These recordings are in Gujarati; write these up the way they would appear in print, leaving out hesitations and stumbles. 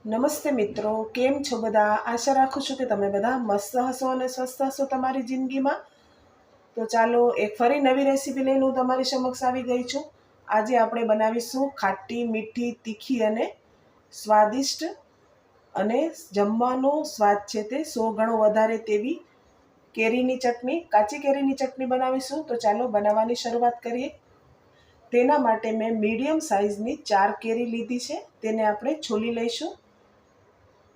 નમસ્તે મિત્રો, કેમ છો બધા? આશા રાખું છું કે તમે બધા મસ્ત હશો અને સ્વસ્થ હશો તમારી જિંદગીમાં. તો ચાલો એક ફરી નવી રેસીપી લઈને હું તમારી સમક્ષ આવી ગઈ છું. આજે આપણે બનાવીશું ખાટી મીઠી તીખી અને સ્વાદિષ્ટ અને જમવાનો સ્વાદ છે તે 100 ગણો વધારે તેવી કેરીની ચટણી, કાચી કેરીની ચટણી બનાવીશું. તો ચાલો બનાવવાની શરૂઆત કરીએ. તેના માટે મેં મીડિયમ સાઇઝની 4 કેરી લીધી છે. તેને આપણે છોલી લઈશું.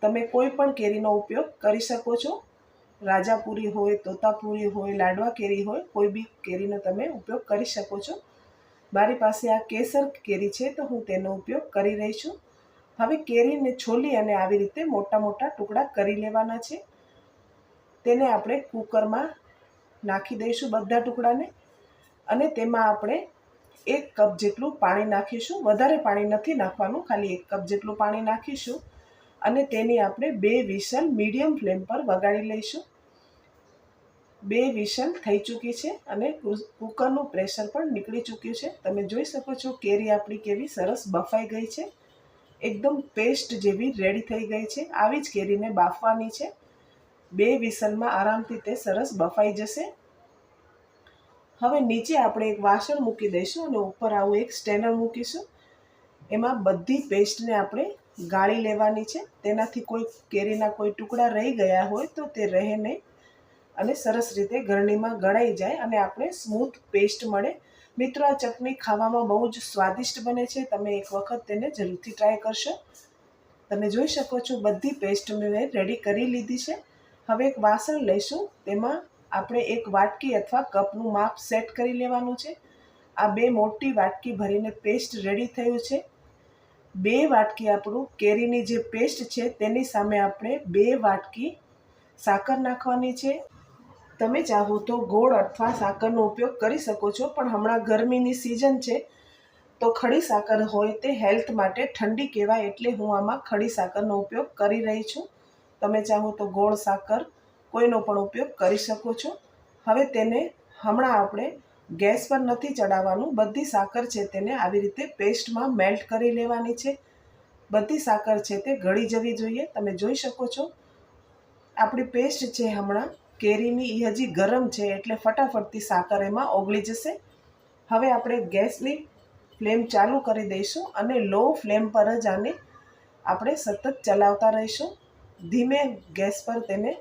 તમે કોઈ પણ કેરીનો ઉપયોગ કરી શકો છો. રાજાપુરી હોય, તોતાપુરી હોય, લાડવા કેરી હોય, કોઈ બી કેરીનો તમે ઉપયોગ કરી શકો છો. મારી પાસે આ કેસર કેરી છે તો હું તેનો ઉપયોગ કરી રહી છું. હવે કેરીને છોલી અને આવી રીતે મોટા મોટા ટુકડા કરી લેવાના છે. તેને આપણે કુકરમાં નાખી દઈશું બધા ટુકડાને, અને તેમાં આપણે 1 કપ જેટલું પાણી નાખીશું. વધારે પાણી નથી નાખવાનું, ખાલી 1 કપ જેટલું પાણી નાખીશું અને તેની આપણે 2 વિસલ મીડિયમ ફ્લેમ પર વગાડી લઈશું. 2 વિસલ થઈ ચૂકી છે અને કુકરનું પ્રેશર પણ નીકળી ચૂક્યું છે. તમે જોઈ શકો છો કેરી આપણી કેવી સરસ બફાઈ ગઈ છે, એકદમ પેસ્ટ જેવી રેડી થઈ ગઈ છે. આવી જ કેરીને બાફવાની છે. 2 વિસલમાં આરામથી તે સરસ બફાઈ જશે. હવે નીચે આપણે એક વાસણ મૂકી દઈશું અને ઉપર આવું એક સ્ટેનર મૂકીશું. એમાં બધી પેસ્ટને આપણે ગાળી લેવાની છે. તેનાથી કોઈ કેરીના કોઈ ટુકડા રહી ગયા હોય તો તે રહે નહીં અને સરસ રીતે ગરણીમાં ગળાઈ જાય અને આપણે સ્મૂથ પેસ્ટ મળે. મિત્રો, આ ચટણી ખાવામાં બહુ જ સ્વાદિષ્ટ બને છે. તમે એક વખત તેને જરૂરથી ટ્રાય કરશો. તમે જોઈ શકો છો બધી પેસ્ટ મેં રેડી કરી લીધી છે. હવે એક વાસણ લઈશું. તેમાં આપણે 1 વાટકી અથવા કપનું માપ સેટ કરી લેવાનું છે. આ 2 મોટી વાટકી ભરીને પેસ્ટ રેડી થયું છે. 2 વાટકી આપણું કેરીની જે પેસ્ટ છે તેની સામે આપણે 2 વાટકી સાકર નાખવાની છે. તમે ચાહો તો ગોળ અથવા સાકરનો ઉપયોગ કરી શકો છો, પણ હમણાં ગરમીની સિઝન છે તો ખડી સાકર હોય તે હેલ્થ માટે ઠંડી કહેવાય, એટલે હું આમાં ખડી સાકરનો ઉપયોગ કરી રહી છું. તમે ચાહો તો ગોળ સાકર કોઈનો પણ ઉપયોગ કરી શકો છો. હવે તેને હમણાં આપણે ગેસ પર નથી ચડાવવાનું. બધી સાકર છે તેને આવી રીતે પેસ્ટમાં મેલ્ટ કરી લેવાની છે. બધી સાકર છે તે ગળી જવી જોઈએ. તમે જોઈ શકો છો આપણી પેસ્ટ છે હમણાં કેરીની એ હજી ગરમ છે, એટલે ફટાફટથી સાકર એમાં ઓગળી જશે. હવે આપણે ગેસની ફ્લેમ ચાલુ કરી દઈશું અને લો ફ્લેમ પર જ આને આપણે સતત ચલાવતા રહીશું. ધીમે ગેસ પર તેને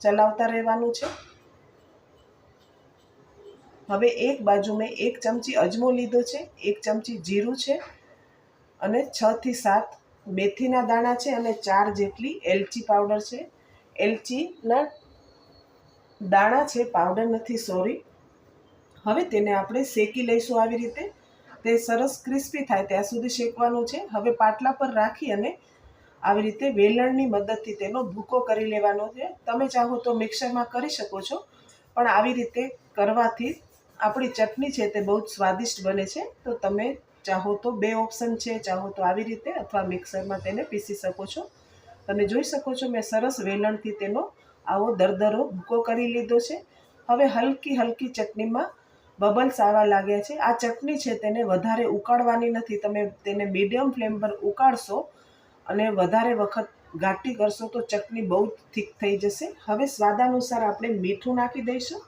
ચલાવતા રહેવાનું છે. હવે એક બાજુ મેં 1 ચમચી અજમો લીધો છે, 1 ચમચી જીરું છે અને 6 થી 7 મેથીના દાણા છે અને 4 જેટલી એલચી પાવડર છે. એલચીના દાણા છે, પાવડર નથી, સોરી. હવે તેને આપણે શેકી લઈશું આવી રીતે. તે સરસ ક્રિસ્પી થાય ત્યાં સુધી શેકવાનું છે. હવે પાટલા પર રાખી અને આવી રીતે વેલણની મદદથી તેનો ભૂકો કરી લેવાનો છે. તમે ચાહો તો મિક્સરમાં કરી શકો છો, પણ આવી રીતે કરવાથી આપણી ચટણી છે તે બહુ જ સ્વાદિષ્ટ બને છે. તો તમે ચાહો તો 2 ઓપ્શન છે, ચાહો તો આવી રીતે અથવા મિક્સરમાં તેને પીસી શકો છો. તમે જોઈ શકો છો મેં સરસ વેલણથી તેનો આવો દરદરો ભૂકો કરી લીધો છે. હવે હલકી હલકી ચટણીમાં બબલ્સ આવવા લાગ્યા છે. આ ચટણી છે તેને વધારે ઉકાળવાની નથી. તમે તેને મીડિયમ ફ્લેમ પર ઉકાળશો અને વધારે વખત ઘાટી કરશો તો ચટણી બહુ થીક થઈ જશે. હવે સ્વાદાનુસાર આપણે મીઠું નાખી દઈશું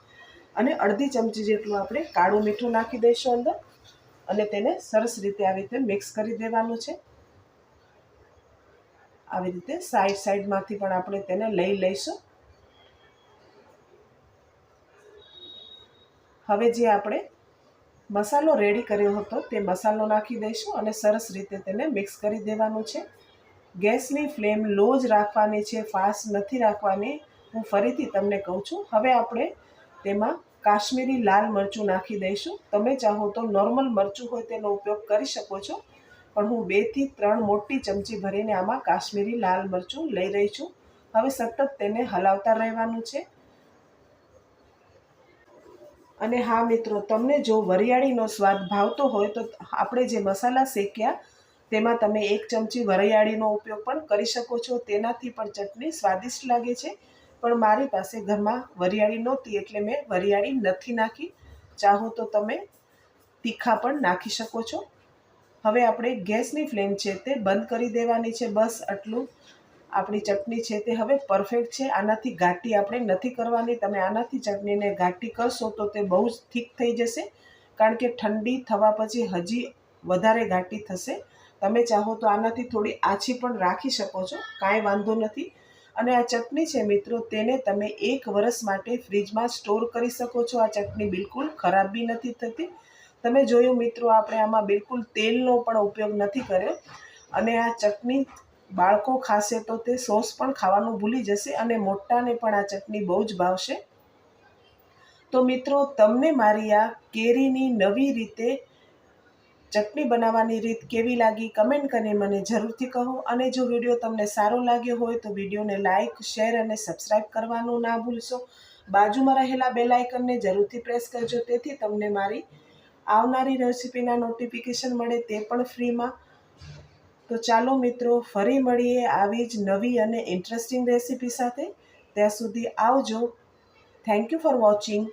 અને અડધી ચમચી જેટલું આપણે કાળું મીઠું નાખી દઈશું અંદર અને તેને સરસ રીતે આવી રીતે મિક્સ કરી દેવાનું છે. આવી રીતે સાઈડમાંથી પણ આપણે તેને લઈ લઈશું. હવે જે આપણે મસાલો રેડી કર્યો હતો તે મસાલો નાખી દઈશું અને સરસ રીતે તેને મિક્સ કરી દેવાનું છે. ગેસની ફ્લેમ લો જ રાખવાની છે, ફાસ્ટ નથી રાખવાની. હું ફરીથી તમને કહું છું. હવે આપણે તેમાં કાશ્મીરી લાલ મરચું નાખી દઈશું. તમે ચાહો તો નોર્મલ મરચું હોય તેનો ઉપયોગ કરી શકો છો, પણ હું 2 થી 3 મોટી ચમચી ભરીને આમાં કાશ્મીરી લાલ મરચું લઈ રહી છું. હવે સતત તેને હલાવતા રહેવાનું છે. અને હા મિત્રો, તમને જો વરિયાળીનો સ્વાદ ભાવતો હોય તો આપણે જે મસાલા શેક્યા તેમાં તમે 1 ચમચી વરિયાળીનો ઉપયોગ પણ કરી શકો છો. તેનાથી પણ ચટણી સ્વાદિષ્ટ લાગે છે, પણ મારી પાસે ઘરમાં વરિયાળી નહોતી એટલે મેં વરિયાળી નથી નાખી. ચાહો તો તમે તીખા પણ નાખી શકો છો. હવે આપણે ગેસની ફ્લેમ છે તે બંધ કરી દેવાની છે. બસ આટલું. આપણી ચટણી છે તે હવે પરફેક્ટ છે. આનાથી ઘાટી આપણે નથી કરવાની. તમે આનાથી ચટણીને ઘાટી કરશો તો તે બહુ જ થીક થઈ જશે, કારણ કે ઠંડી થવા પછી હજી વધારે ઘાટી થશે. તમે ચાહો તો આનાથી થોડી આછી પણ રાખી શકો છો, કાંઈ વાંધો નથી. અને આ ચટણી છે મિત્રો, તેને તમે 1 વર્ષ માટે ફ્રીજમાં સ્ટોર કરી શકો છો. આ ચટણી બિલકુલ ખરાબ બી નથી થતી. તમે જોયું મિત્રો, આપણે આમાં બિલકુલ તેલનો પણ ઉપયોગ નથી કર્યો. અને આ ચટણી બાળકો ખાશે તો તે સોસ પણ ખાવાનું ભૂલી જશે, અને મોટાને પણ આ ચટણી બહુ જ ભાવશે. તો મિત્રો, તમને મારી આ કેરીની નવી રીતે ચટણી બનાવવાની રીત કેવી લાગી કમેન્ટ કરીને મને જરૂરથી કહો. અને જો વિડીયો તમને સારો લાગ્યો હોય તો વિડીયોને લાઇક, શેર અને સબસ્ક્રાઈબ કરવાનું ના ભૂલશો. બાજુમાં રહેલા બેલ આઇકનને જરૂરથી પ્રેસ કરજો, તેથી તમને મારી આવનારી રેસિપીના નોટિફિકેશન મળે, તે પણ ફ્રીમાં. તો ચાલો મિત્રો, ફરી મળીએ આવી જ નવી અને ઇન્ટરેસ્ટિંગ રેસિપી સાથે. ત્યાં સુધી આવજો. Thank you for watching.